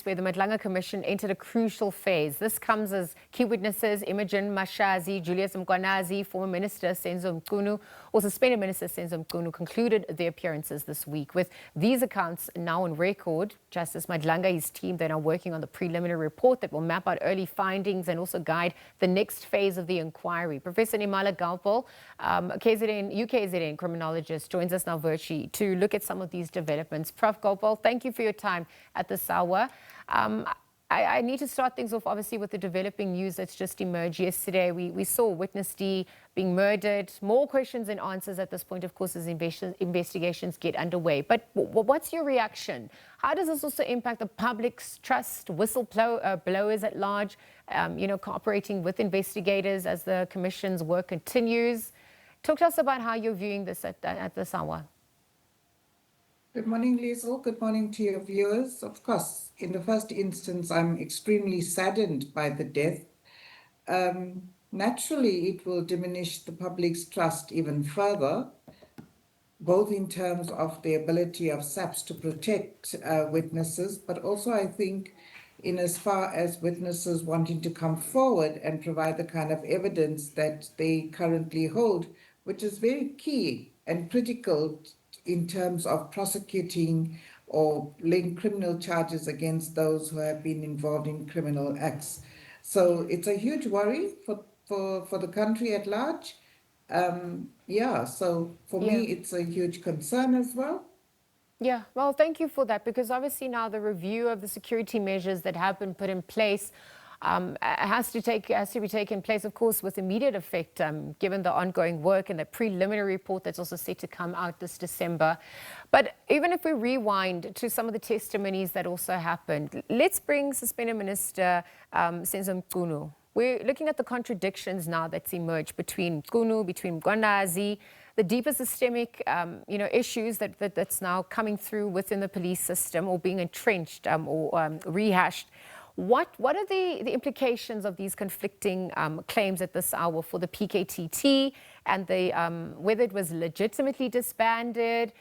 where the Madlanga Commission entered a crucial phase. This comes as key witnesses Imogen Mashazi, Julius Mkhwanazi, former Minister Senzo Mchunu, or suspended Minister Senzo Mchunu concluded their appearances this week. With these accounts now on record, Justice Madlanga, his team, they're now working on the preliminary report that will map out early findings and also guide the next phase of the inquiry. Professor Nirmala Gopal, UKZN criminologist, joins us now virtually to look at some of these developments. Prof Gopal, thank you for your time at this hour. I need to start things off, obviously, with the developing news that's just emerged yesterday. We saw Witness D being murdered. More questions and answers at this point, of course, as investigations get underway. But what's your reaction? How does this also impact the public's trust, whistleblowers at large, cooperating with investigators as the Commission's work continues? Talk to us about how you're viewing this at this hour. Good morning, Liesl. Good morning to your viewers. Of course, in the first instance, I'm extremely saddened by the death. Naturally, it will diminish the public's trust even further, both in terms of the ability of SABC to protect witnesses, but also I think in as far as witnesses wanting to come forward and provide the kind of evidence that they currently hold, which is very key and critical in terms of prosecuting or laying criminal charges against those who have been involved in criminal acts. So it's a huge worry for the country at large. So for me, it's a huge concern as well. Yeah, well, thank you for that, because obviously now the review of the security measures that have been put in place has to be taken place, of course, with immediate effect, given the ongoing work and the preliminary report that's also set to come out this December. But even if we rewind to some of the testimonies that also happened, let's bring suspended Minister Senzo Mchunu. We're looking at the contradictions now that's emerged between Mchunu, between Mkhwanazi, the deeper systemic issues that's now coming through within the police system or being entrenched or rehashed. What are the implications of these conflicting claims at this hour for the PKTT and whether it was legitimately disbanded,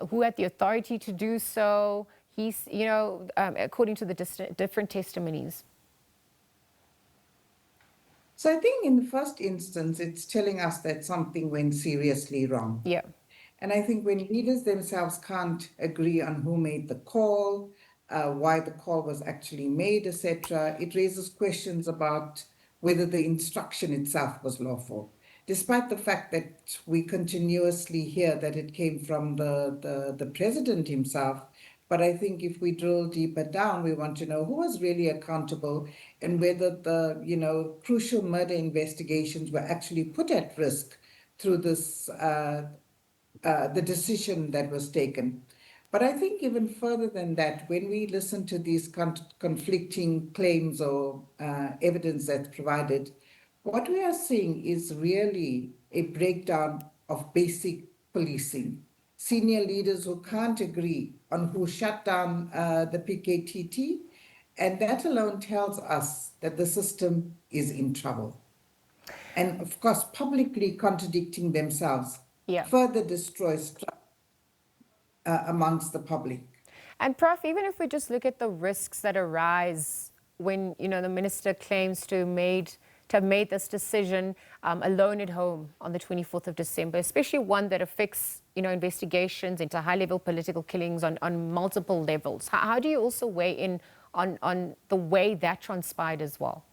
who had the authority to do so, according to the different testimonies? So I think in the first instance, it's telling us that something went seriously wrong. Yeah. And I think when leaders themselves can't agree on who made the call, why the call was actually made, etc., it raises questions about whether the instruction itself was lawful, despite the fact that we continuously hear that it came from the president himself. But I think if we drill deeper down, we want to know who was really accountable and whether the crucial murder investigations were actually put at risk through this the decision that was taken. But I think even further than that, when we listen to these conflicting claims or evidence that's provided, what we are seeing is really a breakdown of basic policing. Senior leaders who can't agree on who shut down the PKTT, and that alone tells us that the system is in trouble. And of course, publicly contradicting themselves further destroys trust amongst the public. And Prof, even if we just look at the risks that arise when the minister claims to have made this decision alone at home on the 24th of December, especially one that affects investigations into high-level political killings on multiple levels. How do you also weigh in on the way that transpired as well?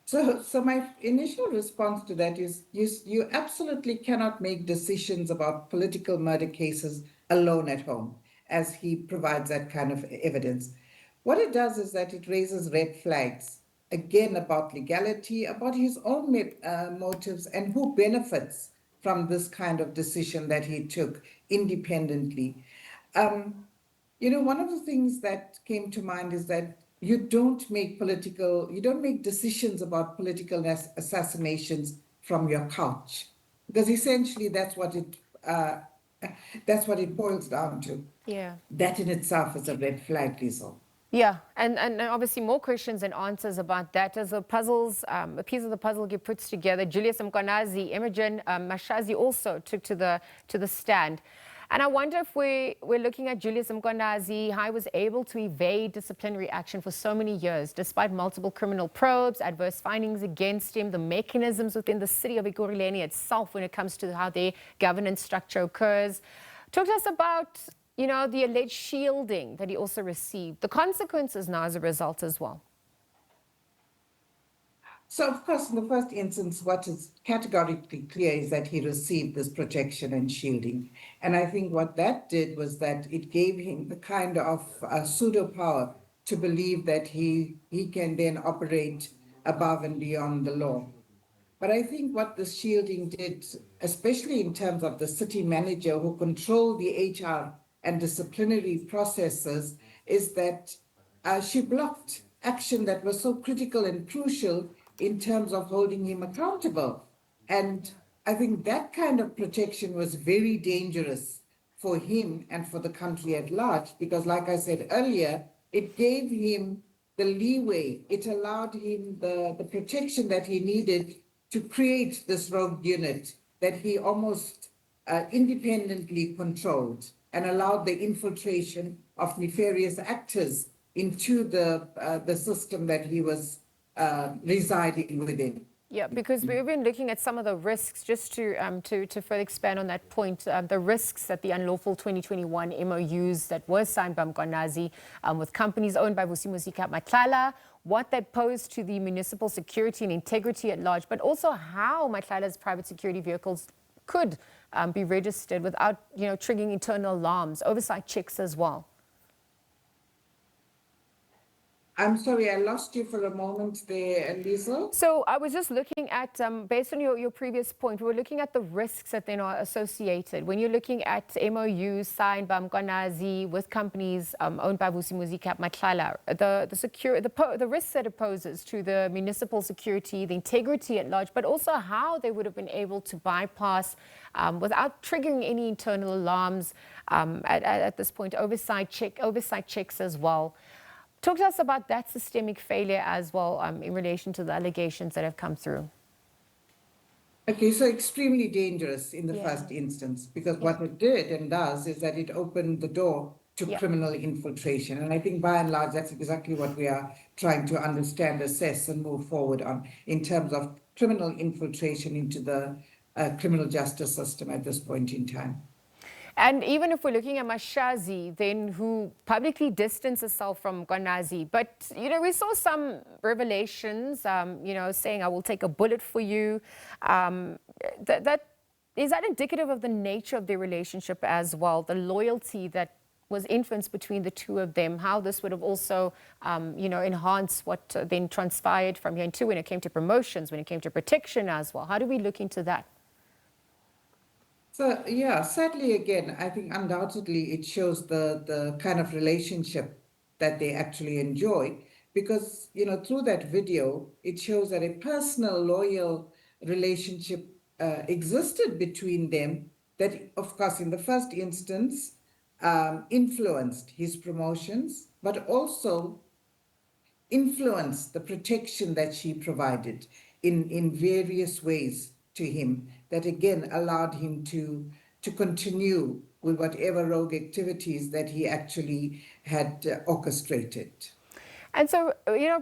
So my initial response to that is you absolutely cannot make decisions about political murder cases alone at home, as he provides that kind of evidence. What it does is that it raises red flags, again, about legality, about his own motives, and who benefits from this kind of decision that he took independently. One of the things that came to mind is that you don't make decisions about political assassinations from your couch, because essentially that's what it boils down to. Yeah. That in itself is a red flag, Liesl. Yeah, and obviously more questions and answers about that as a piece of the puzzle get put together. Julius Mkhwanazi, Imogen Mashazi also took to the stand. And I wonder if we're looking at Julius Mkhwanazi, how he was able to evade disciplinary action for so many years, despite multiple criminal probes, adverse findings against him, the mechanisms within the city of Ekurhuleni itself when it comes to how their governance structure occurs. Talk to us about, the alleged shielding that he also received, the consequences now as a result as well. So, of course, in the first instance, what is categorically clear is that he received this protection and shielding. And I think what that did was that it gave him the kind of pseudo power to believe that he can then operate above and beyond the law. But I think what the shielding did, especially in terms of the city manager who controlled the HR and disciplinary processes, is that she blocked action that was so critical and crucial in terms of holding him accountable. And I think that kind of protection was very dangerous for him and for the country at large, because like I said earlier, it gave him the leeway, it allowed him the protection that he needed to create this rogue unit that he almost independently controlled and allowed the infiltration of nefarious actors into the system that he was residing within. Yeah, because we've been looking at some of the risks, just to further expand on that point, the risks that the unlawful 2021 MOUs that were signed by Mkhwanazi with companies owned by Vusi Matlala, what that posed to the municipal security and integrity at large, but also how Matlala's private security vehicles could be registered without, triggering internal alarms, oversight checks as well. I'm sorry, I lost you for a moment there, Liesl. So I was just looking at, based on your previous point, we were looking at the risks that then are associated. When you're looking at MOUs signed by Mkhwanazi with companies owned by Vusi Matlala, the risks that it poses to the municipal security, the integrity at large, but also how they would have been able to bypass, without triggering any internal alarms, at this point, oversight checks as well. Talk to us about that systemic failure as well, in relation to the allegations that have come through. Okay, so extremely dangerous in the first instance, because what it did and does is that it opened the door to criminal infiltration. And I think by and large, that's exactly what we are trying to understand, assess, and move forward on in terms of criminal infiltration into the criminal justice system at this point in time. And even if we're looking at Mashazi, then who publicly distanced herself from Mkhwanazi, but, we saw some revelations, saying, I will take a bullet for you. Is that indicative of the nature of their relationship as well, the loyalty that was influenced between the two of them, how this would have also, enhanced what then transpired from here into when it came to promotions, when it came to protection as well? How do we look into that? So, yeah, sadly, again, I think undoubtedly it shows the kind of relationship that they actually enjoy, because, through that video, it shows that a personal, loyal relationship existed between them that, of course, in the first instance, influenced his promotions, but also influenced the protection that she provided in various ways to him, that again allowed him to continue with whatever rogue activities that he actually had orchestrated. And so,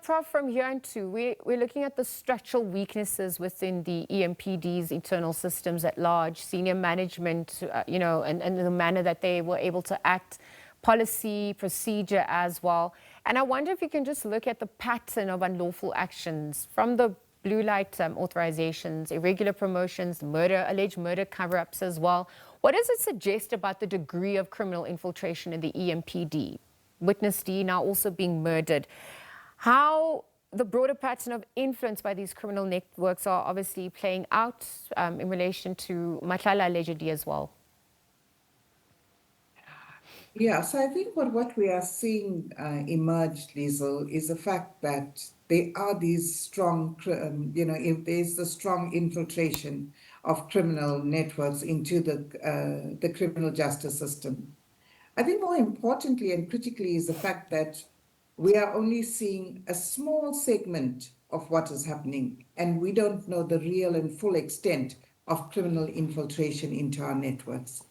Prof, from here on to, we're looking at the structural weaknesses within the EMPD's internal systems at large, senior management, and the manner that they were able to act, policy, procedure as well. And I wonder if you can just look at the pattern of unlawful actions from the blue light authorizations, irregular promotions, alleged murder cover-ups as well. What does it suggest about the degree of criminal infiltration in the EMPD? Witness D now also being murdered. How the broader pattern of influence by these criminal networks are obviously playing out in relation to Matlala allegedly as well. Yeah, so I think what we are seeing emerge, Liesl, is the fact that there are these strong, there's the strong infiltration of criminal networks into the criminal justice system. I think more importantly and critically is the fact that we are only seeing a small segment of what is happening, and we don't know the real and full extent of criminal infiltration into our networks.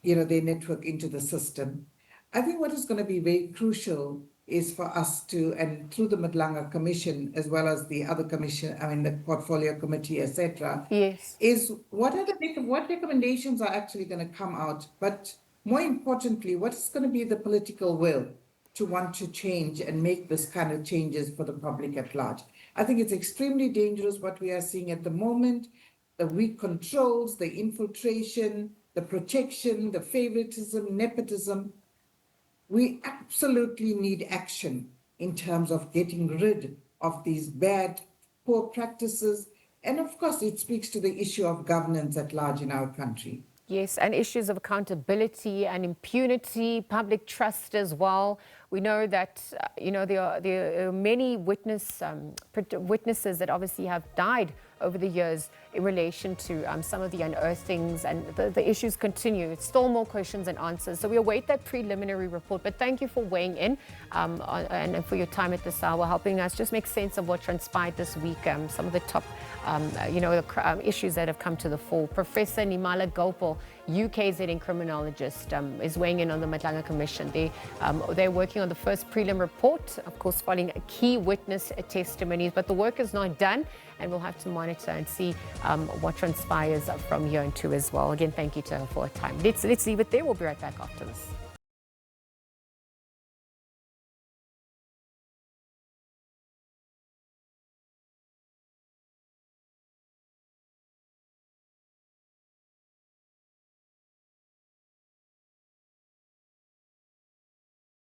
their network into the system. I think what is going to be very crucial is for us to, and through the Madlanga Commission, as well as the other commission, the Portfolio Committee, etc., Yes. is what recommendations are actually going to come out, but more importantly, what is going to be the political will to want to change and make this kind of changes for the public at large. I think it's extremely dangerous what we are seeing at the moment, the weak controls, the infiltration, the protection, the favoritism, nepotism. We absolutely need action in terms of getting rid of these bad, poor practices. And of course, it speaks to the issue of governance at large in our country. Yes, and issues of accountability and impunity, public trust as well. We know that, there are many witnesses that obviously have died over the years in relation to some of the unearthings, and the issues continue. It's still more questions and answers. So we await that preliminary report. But thank you for weighing in and for your time at this hour, helping us just make sense of what transpired this week, some of the top issues that have come to the fore. Professor Nirmala Gopal, UKZN criminologist, is weighing in on the Madlanga Commission. They're working on the first prelim report, of course, following key witness testimonies. But the work is not done, and we'll have to monitor and see what transpires from here and to as well. Again, thank you to her for her time. Let's leave it there. We'll be right back after this.